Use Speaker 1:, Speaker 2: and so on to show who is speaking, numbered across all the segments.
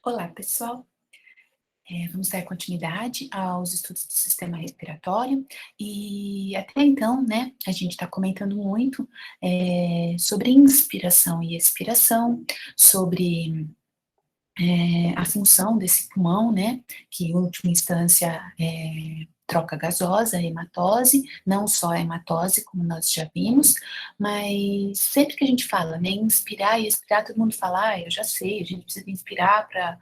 Speaker 1: Olá, pessoal. Vamos dar continuidade aos estudos do sistema respiratório e até então, né, a gente está comentando muito sobre inspiração e expiração, sobre a função desse pulmão, né, que em última instância troca gasosa, hematose, não só a hematose, como nós já vimos, mas sempre que a gente fala, né, inspirar e expirar, todo mundo fala, eu já sei, a gente precisa inspirar para.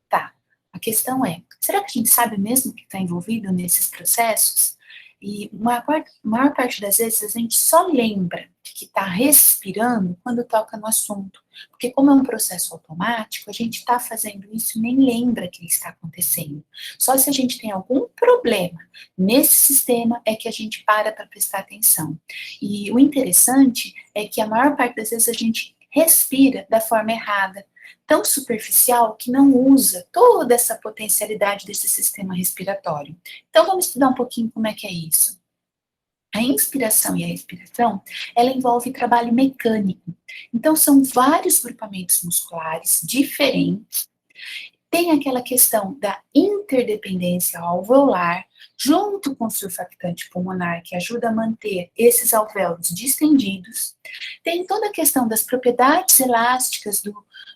Speaker 1: Tá. A questão é, será que a gente sabe mesmo que está envolvido nesses processos? E maior parte das vezes a gente só lembra que está respirando quando toca no assunto. Porque como é um processo automático, a gente está fazendo isso e nem lembra que está acontecendo. Só se a gente tem algum problema nesse sistema é que a gente para prestar atenção. E o interessante é que a maior parte das vezes a gente respira da forma errada, tão superficial que não usa toda essa potencialidade desse sistema respiratório. Então, vamos estudar um pouquinho como é que é isso. A inspiração e a expiração, ela envolve trabalho mecânico. Então, são vários grupamentos musculares diferentes. Tem aquela questão da interdependência alveolar, junto com o surfactante pulmonar, que ajuda a manter esses alvéolos distendidos. Tem toda a questão das propriedades elásticas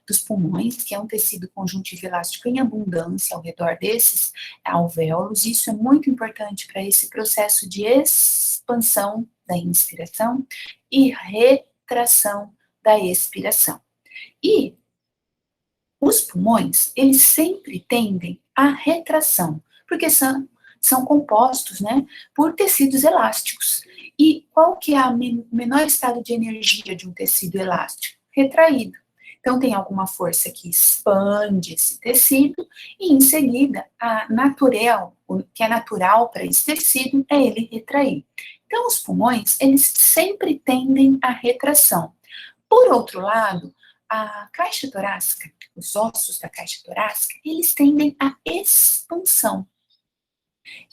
Speaker 1: dos pulmões, que é um tecido conjuntivo elástico em abundância ao redor desses alvéolos. Isso é muito importante para esse processo de expansão da inspiração e retração da expiração. E os pulmões, eles sempre tendem à retração, porque são compostos, né, por tecidos elásticos. E qual que é o menor estado de energia de um tecido elástico? Retraído. Então, tem alguma força que expande esse tecido e, em seguida, o que é natural para esse tecido é ele retrair. Então, os pulmões, eles sempre tendem à retração. Por outro lado, a caixa torácica, os ossos da caixa torácica, eles tendem à expansão.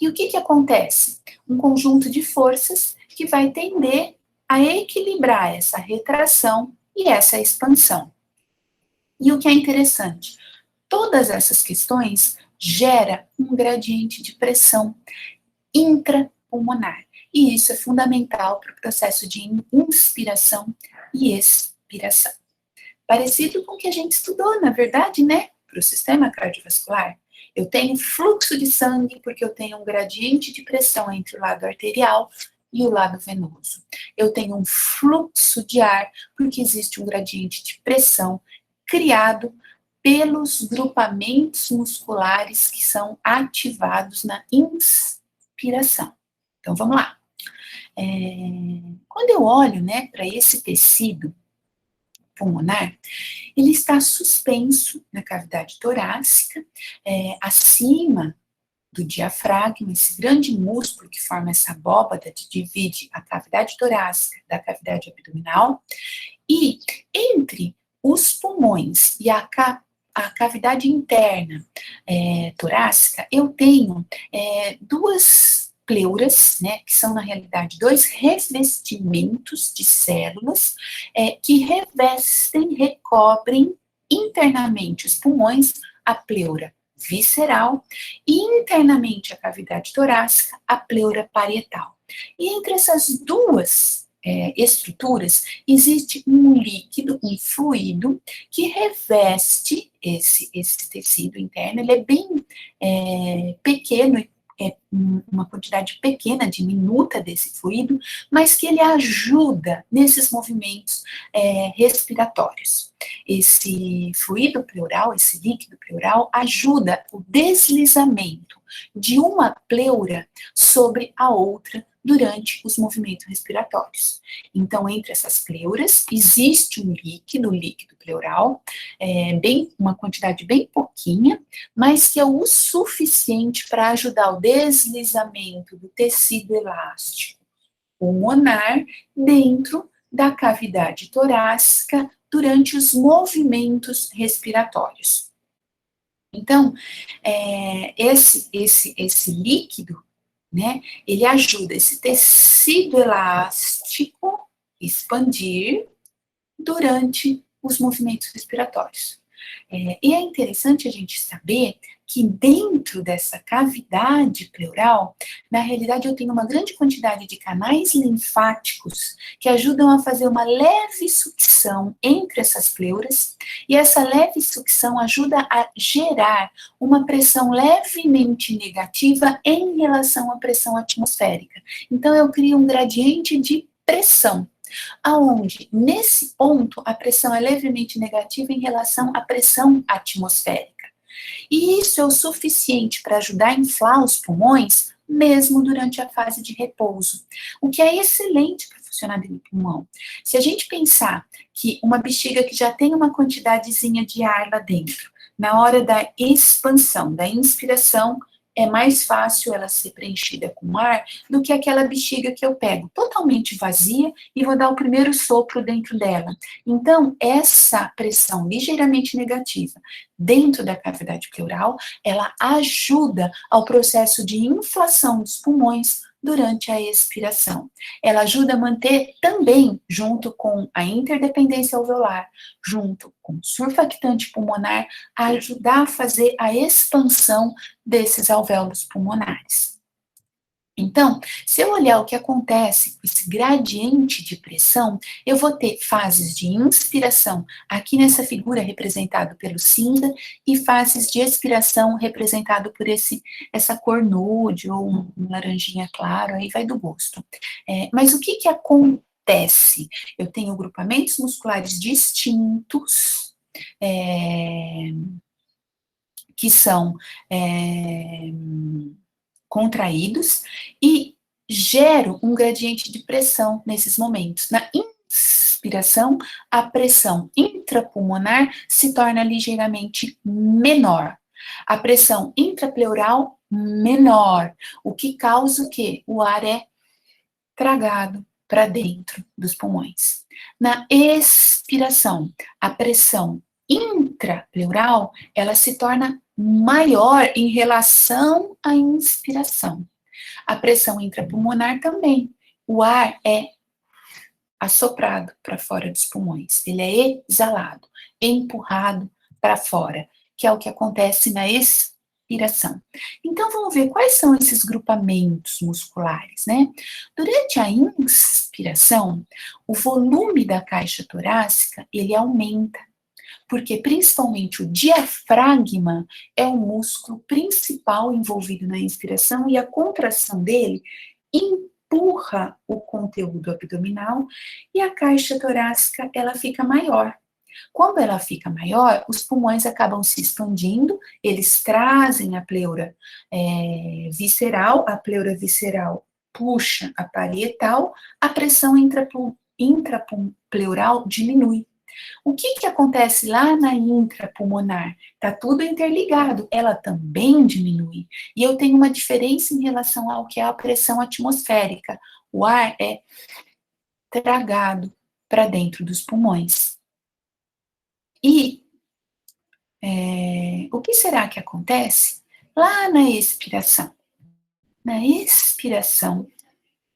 Speaker 1: E o que acontece? Um conjunto de forças que vai tender a equilibrar essa retração e essa expansão. E o que é interessante, todas essas questões geram um gradiente de pressão intrapulmonar. E isso é fundamental para o processo de inspiração e expiração. Parecido com o que a gente estudou, na verdade, né? Para o sistema cardiovascular. Eu tenho fluxo de sangue porque eu tenho um gradiente de pressão entre o lado arterial e o lado venoso. Eu tenho um fluxo de ar porque existe um gradiente de pressão criado pelos grupamentos musculares que são ativados na inspiração. Então, vamos lá. Quando eu olho, né, para esse tecido pulmonar, ele está suspenso na cavidade torácica, acima do diafragma, esse grande músculo que forma essa abóbada que divide a cavidade torácica da cavidade abdominal, e entre os pulmões e a cavidade interna torácica, eu tenho duas pleuras, né, que são, na realidade, dois revestimentos de células que recobrem internamente os pulmões, a pleura visceral, e internamente a cavidade torácica, a pleura parietal. E entre essas duas estruturas, existe um líquido, um fluido, que reveste esse tecido interno. Ele é bem pequeno, uma quantidade pequena, diminuta desse fluido, mas que ele ajuda nesses movimentos respiratórios. Esse fluido pleural, esse líquido pleural, ajuda o deslizamento de uma pleura sobre a outra durante os movimentos respiratórios. Então, entre essas pleuras, existe um líquido, o líquido pleural, uma quantidade bem pouquinha, mas que é o suficiente para ajudar o deslizamento do tecido elástico pulmonar dentro da cavidade torácica durante os movimentos respiratórios. Então, esse líquido, né, ele ajuda esse tecido elástico expandir durante os movimentos respiratórios. E é interessante a gente saber que dentro dessa cavidade pleural, na realidade eu tenho uma grande quantidade de canais linfáticos que ajudam a fazer uma leve sucção entre essas pleuras, e essa leve sucção ajuda a gerar uma pressão levemente negativa em relação à pressão atmosférica. Então eu crio um gradiente de pressão, aonde, nesse ponto, a pressão é levemente negativa em relação à pressão atmosférica. E isso é o suficiente para ajudar a inflar os pulmões, mesmo durante a fase de repouso, o que é excelente para funcionar bem o pulmão. Se a gente pensar que uma bexiga que já tem uma quantidadezinha de ar lá dentro, na hora da expansão, da inspiração, é mais fácil ela ser preenchida com ar do que aquela bexiga que eu pego totalmente vazia e vou dar o primeiro sopro dentro dela. Então, essa pressão ligeiramente negativa dentro da cavidade pleural, ela ajuda ao processo de inflação dos pulmões durante a expiração. Ela ajuda a manter também, junto com a interdependência alveolar, junto com o surfactante pulmonar, a ajudar a fazer a expansão desses alvéolos pulmonares. Então, se eu olhar o que acontece com esse gradiente de pressão, eu vou ter fases de inspiração, aqui nessa figura representado pelo cinza, e fases de expiração representado por essa cor nude ou um laranjinha claro, aí vai do gosto. Mas o que acontece? Eu tenho grupamentos musculares distintos, que são contraídos, e gero um gradiente de pressão nesses momentos. Na inspiração, a pressão intrapulmonar se torna ligeiramente menor. A pressão intrapleural, menor, o que causa o quê? O ar é tragado para dentro dos pulmões. Na expiração, a pressão intrapleural, ela se torna maior em relação à inspiração. A pressão intrapulmonar também. O ar é assoprado para fora dos pulmões. Ele é exalado, empurrado para fora, que é o que acontece na expiração. Então, vamos ver quais são esses grupamentos musculares, né? Durante a inspiração, o volume da caixa torácica, ele aumenta, porque principalmente o diafragma é o músculo principal envolvido na inspiração, e a contração dele empurra o conteúdo abdominal, e a caixa torácica, ela fica maior. Quando ela fica maior, os pulmões acabam se expandindo, eles trazem a pleura visceral, a pleura visceral puxa a parietal, a pressão intrapleural diminui. O que acontece lá na intrapulmonar? Está tudo interligado, ela também diminui. E eu tenho uma diferença em relação ao que é a pressão atmosférica. O ar é tragado para dentro dos pulmões. E o que será que acontece lá na expiração? Na expiração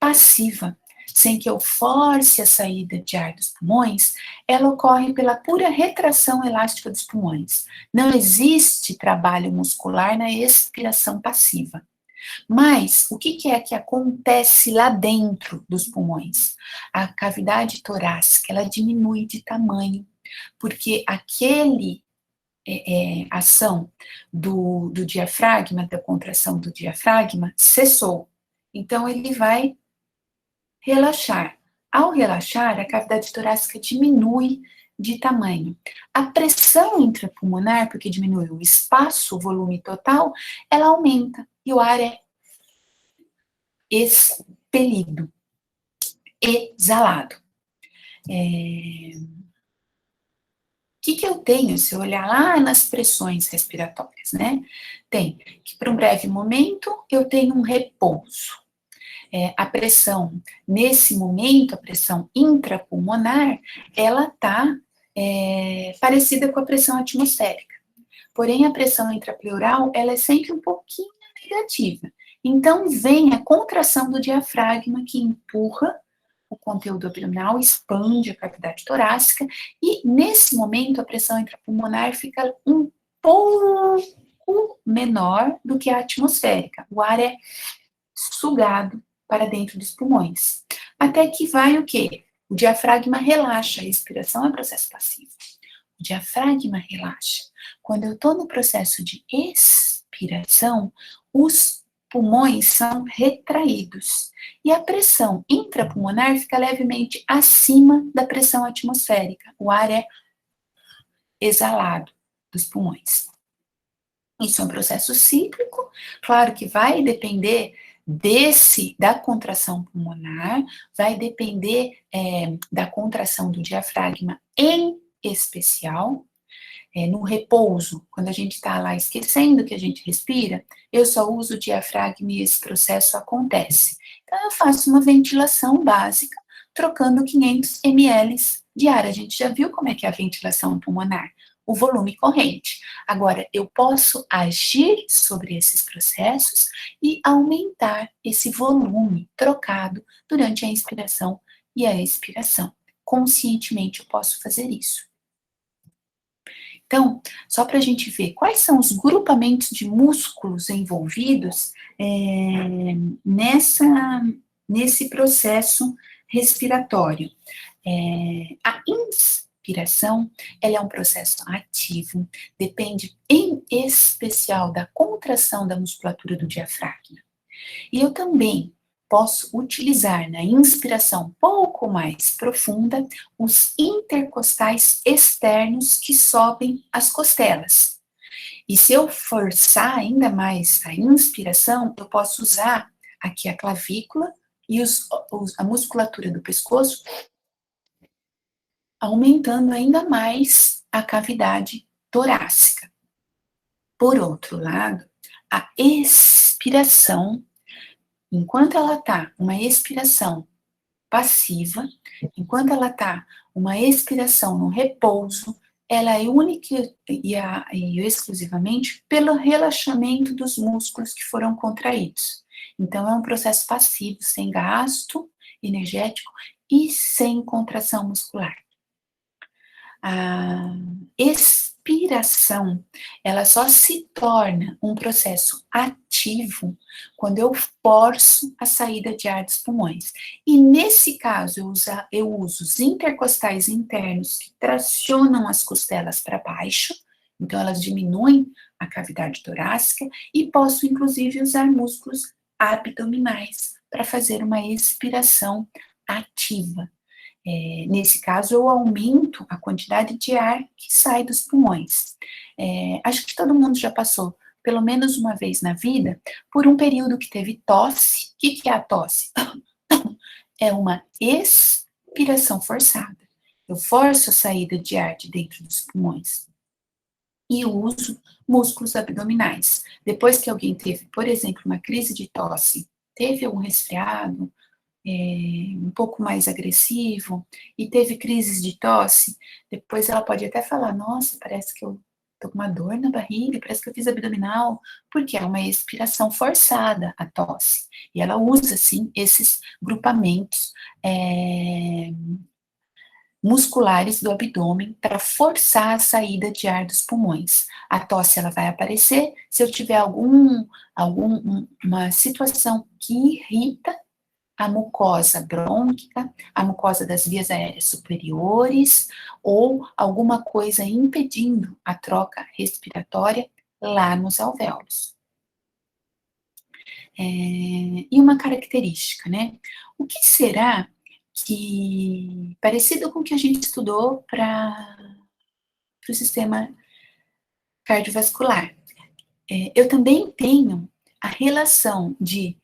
Speaker 1: passiva, sem que eu force a saída de ar dos pulmões, ela ocorre pela pura retração elástica dos pulmões. Não existe trabalho muscular na expiração passiva. Mas o que é que acontece lá dentro dos pulmões? A cavidade torácica, ela diminui de tamanho, porque aquele ação do diafragma, da contração do diafragma, cessou. Então, ele vai relaxar. Ao relaxar, a cavidade torácica diminui de tamanho. A pressão intrapulmonar, porque diminui o espaço, o volume total, ela aumenta e o ar é expelido, exalado. O que eu tenho, se eu olhar lá nas pressões respiratórias, né? Tem que, por um breve momento, eu tenho um repouso. A pressão, nesse momento, a pressão intrapulmonar, ela está parecida com a pressão atmosférica. Porém, a pressão intrapleural, ela é sempre um pouquinho negativa. Então, vem a contração do diafragma que empurra o conteúdo abdominal expande a cavidade torácica e, nesse momento, a pressão intrapulmonar fica um pouco menor do que a atmosférica. O ar é sugado para dentro dos pulmões. Até que vai o quê? O diafragma relaxa, a expiração é processo passivo. O diafragma relaxa. Quando eu estou no processo de expiração, os pulmões são retraídos. E a pressão intrapulmonar fica levemente acima da pressão atmosférica. O ar é exalado dos pulmões. Isso é um processo cíclico, claro que vai depender da contração pulmonar, vai depender da contração do diafragma em especial. No repouso, quando a gente está lá esquecendo que a gente respira, eu só uso o diafragma e esse processo acontece. Então, eu faço uma ventilação básica, trocando 500 ml de ar. A gente já viu como é que é a ventilação pulmonar, o volume corrente. Agora, eu posso agir sobre esses processos e aumentar esse volume trocado durante a inspiração e a expiração. Conscientemente, eu posso fazer isso. Então, só para a gente ver quais são os grupamentos de músculos envolvidos nesse processo respiratório. A inspiração, ela é um processo ativo, depende em especial da contração da musculatura do diafragma. E eu também posso utilizar na inspiração um pouco mais profunda os intercostais externos que sobem as costelas. E se eu forçar ainda mais a inspiração, eu posso usar aqui a clavícula e a musculatura do pescoço, aumentando ainda mais a cavidade torácica. Por outro lado, a expiração, enquanto ela está uma expiração passiva, enquanto ela está uma expiração no repouso, ela é única e exclusivamente pelo relaxamento dos músculos que foram contraídos. Então, é um processo passivo, sem gasto energético e sem contração muscular. A expiração, ela só se torna um processo ativo quando eu forço a saída de ar dos pulmões. E nesse caso, eu uso os intercostais internos que tracionam as costelas para baixo, então elas diminuem a cavidade torácica, e posso inclusive usar músculos abdominais para fazer uma expiração ativa. Nesse caso, eu aumento a quantidade de ar que sai dos pulmões. Acho que todo mundo já passou, pelo menos uma vez na vida, por um período que teve tosse. O que é a tosse? É uma expiração forçada. Eu forço a saída de ar de dentro dos pulmões. E uso músculos abdominais. Depois que alguém teve, por exemplo, uma crise de tosse, teve algum resfriado, um pouco mais agressivo, e teve crises de tosse, depois ela pode até falar, nossa, parece que eu tô com uma dor na barriga, parece que eu fiz abdominal, porque é uma expiração forçada a tosse. E ela usa, sim, esses grupamentos musculares do abdômen para forçar a saída de ar dos pulmões. A tosse, ela vai aparecer se eu tiver uma situação que irrita a mucosa brônquica, a mucosa das vias aéreas superiores, ou alguma coisa impedindo a troca respiratória lá nos alvéolos. E uma característica, né? O que será que, parecido com o que a gente estudou para o sistema cardiovascular, eu também tenho a relação de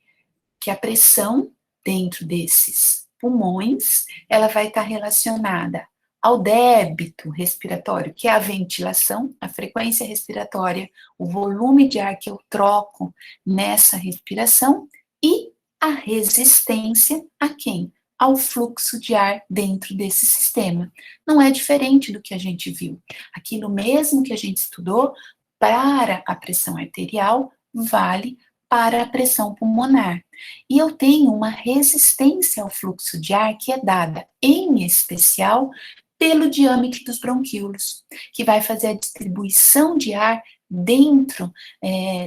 Speaker 1: que a pressão dentro desses pulmões, ela vai estar relacionada ao débito respiratório, que é a ventilação, a frequência respiratória, o volume de ar que eu troco nessa respiração e a resistência a quem? Ao fluxo de ar dentro desse sistema. Não é diferente do que a gente viu. Aquilo mesmo que a gente estudou para a pressão arterial vale para a pressão pulmonar. E eu tenho uma resistência ao fluxo de ar que é dada, em especial, pelo diâmetro dos bronquíolos, que vai fazer a distribuição de ar dentro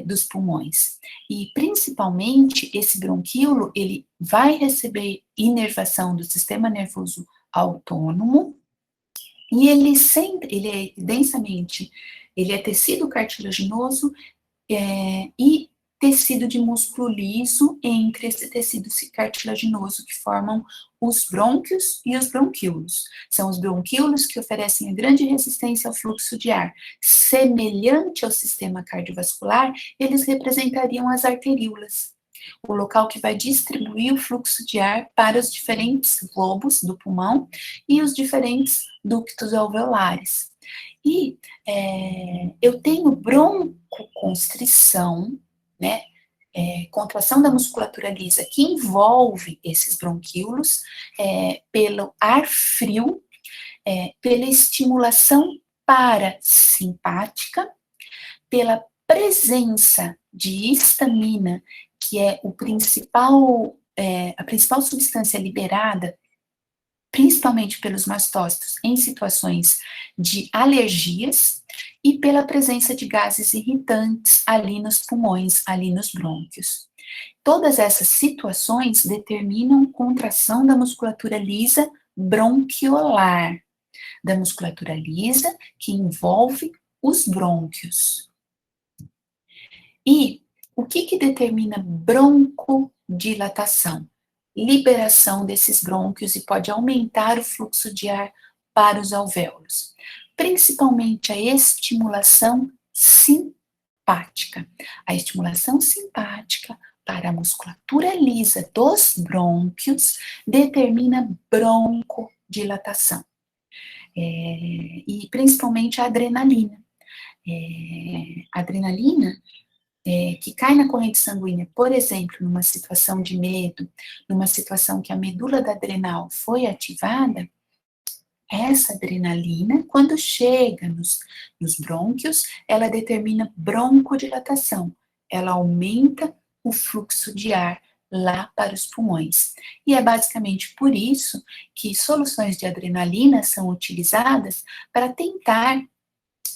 Speaker 1: dos pulmões. E, principalmente, esse bronquíolo, ele vai receber inervação do sistema nervoso autônomo, e ele é densamente, ele é tecido cartilaginoso e tecido de músculo liso entre esse tecido cartilaginoso que formam os brônquios e os bronquíolos. São os bronquíolos que oferecem a grande resistência ao fluxo de ar. Semelhante ao sistema cardiovascular, eles representariam as arteríolas, o local que vai distribuir o fluxo de ar para os diferentes lobos do pulmão e os diferentes ductos alveolares. E eu tenho broncoconstrição, né? Contração da musculatura lisa que envolve esses bronquíolos pelo ar frio, pela estimulação parasimpática, pela presença de histamina, que é a principal substância liberada principalmente pelos mastócitos, em situações de alergias, e pela presença de gases irritantes ali nos pulmões, ali nos brônquios. Todas essas situações determinam contração da musculatura lisa bronquiolar, da musculatura lisa que envolve os brônquios. E o que determina broncodilatação? Liberação desses brônquios e pode aumentar o fluxo de ar para os alvéolos. Principalmente a estimulação simpática. A estimulação simpática para a musculatura lisa dos brônquios determina broncodilatação. E principalmente a adrenalina. A adrenalina que cai na corrente sanguínea, por exemplo, numa situação de medo, numa situação que a medula da adrenal foi ativada, essa adrenalina, quando chega nos brônquios, ela determina broncodilatação, ela aumenta o fluxo de ar lá para os pulmões. E é basicamente por isso que soluções de adrenalina são utilizadas para tentar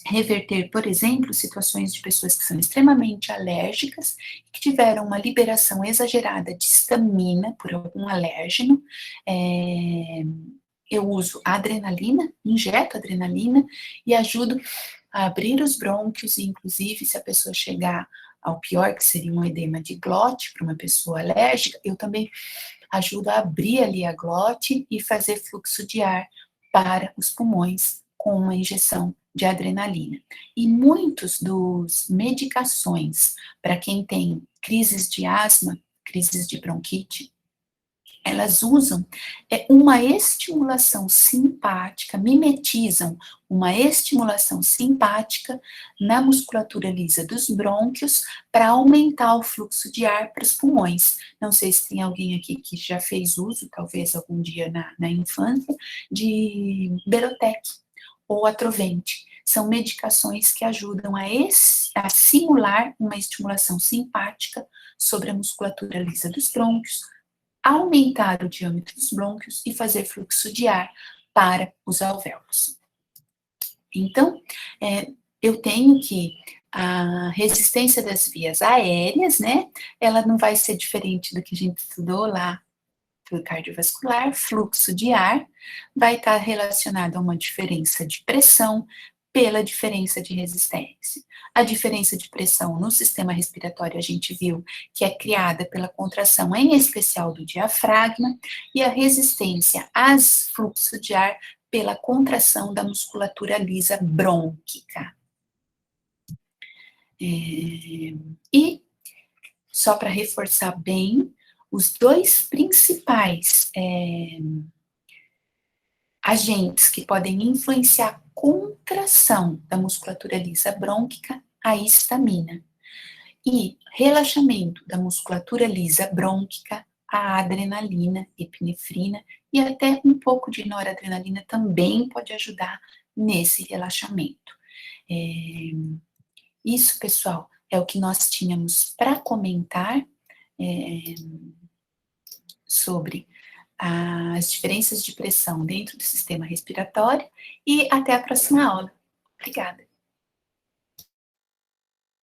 Speaker 1: reverter, por exemplo, situações de pessoas que são extremamente alérgicas, que tiveram uma liberação exagerada de histamina por algum alérgeno. Eu uso adrenalina, injeto adrenalina e ajudo a abrir os brônquios, e inclusive se a pessoa chegar ao pior, que seria um edema de glote para uma pessoa alérgica, eu também ajudo a abrir ali a glote e fazer fluxo de ar para os pulmões com uma injeção de adrenalina. E muitos dos medicações para quem tem crises de asma, crises de bronquite, elas usam uma estimulação simpática, mimetizam uma estimulação simpática na musculatura lisa dos brônquios para aumentar o fluxo de ar para os pulmões. Não sei se tem alguém aqui que já fez uso, talvez algum dia na infância, de Berotec ou Atrovente. São medicações que ajudam a simular uma estimulação simpática sobre a musculatura lisa dos brônquios, aumentar o diâmetro dos brônquios e fazer fluxo de ar para os alvéolos. Então, eu tenho que a resistência das vias aéreas, né, ela não vai ser diferente do que a gente estudou lá do cardiovascular. Fluxo de ar vai estar relacionado a uma diferença de pressão pela diferença de resistência. A diferença de pressão no sistema respiratório a gente viu que é criada pela contração, em especial do diafragma, e a resistência a fluxo de ar pela contração da musculatura lisa brônquica. E, só para reforçar bem, os dois principais agentes que podem influenciar a contração da musculatura lisa brônquica, a histamina. E relaxamento da musculatura lisa brônquica, a adrenalina, epinefrina, e até um pouco de noradrenalina também pode ajudar nesse relaxamento. Isso, pessoal, é o que nós tínhamos para comentar sobre as diferenças de pressão dentro do sistema respiratório, e até a próxima aula. Obrigada.